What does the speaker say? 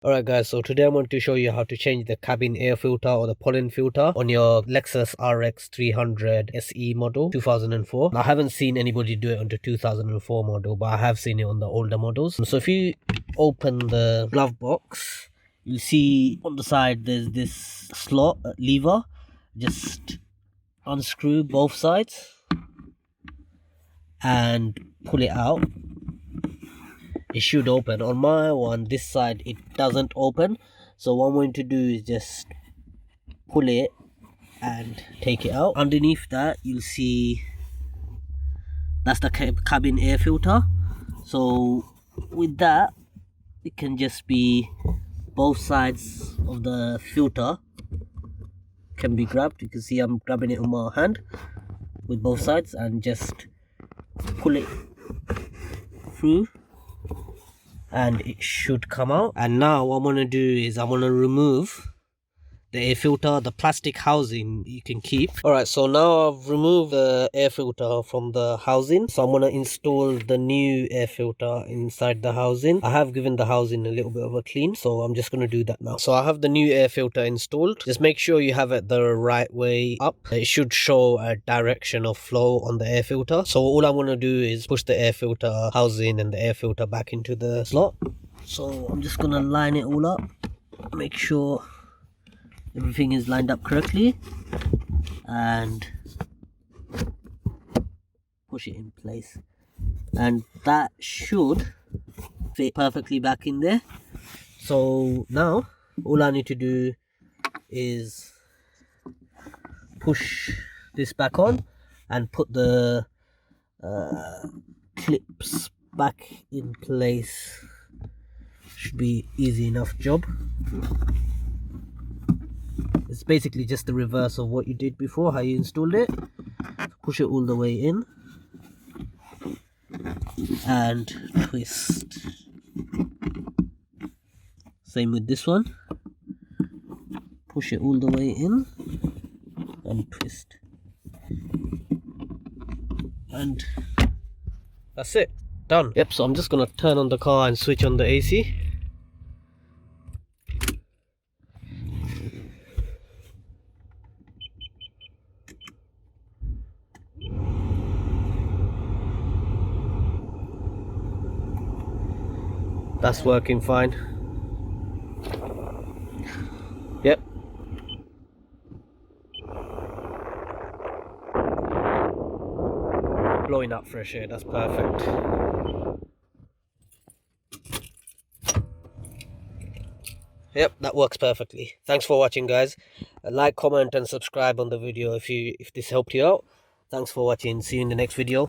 Alright guys, so today I'm going to show you how to change the cabin air filter or the pollen filter on your Lexus RX300 SE model 2004. I haven't seen anybody do it on the 2004 model, but I have seen it on the older models. So if you open the glove box, you'll see on the side there's this slot lever. Just unscrew both sides and pull it out. It should open. On my one, this side it doesn't open, so what I'm going to do is just pull it and take it out. Underneath that you'll see that's the cabin air filter. So with that, it can just be both sides of the filter can be grabbed. You can see I'm grabbing it on my hand with both sides and just pull it through and it should come out. And now what I'm going to do is I'm going to remove the air filter. The plastic housing you can keep. Alright, so now I've removed the air filter from the housing, so I'm going to install the new air filter inside the housing. I have given the housing a little bit of a clean, so I'm just going to do that now. So I have the new air filter installed. Just make sure you have it the right way up. It should show a direction of flow on the air filter. So all I'm going to do is push the air filter housing and the air filter back into the slot. So I'm just going to line it all up, make sure everything is lined up correctly, and push it in place, and that should fit perfectly back in there. So now all I need to do is push this back on and put the clips back in place. Should be easy enough job. It's basically just the reverse of what you did before, how you installed it. Push it all the way in and twist. Same with this one. Push it all the way in and twist. And that's it. Done. Yep, so I'm just gonna turn on the car and switch on the AC. That's working fine. Yep. Blowing up fresh air, that's perfect. Yep, that works perfectly. Thanks for watching, guys. Like, comment and subscribe on the video if this helped you out. Thanks for watching. See you in the next video.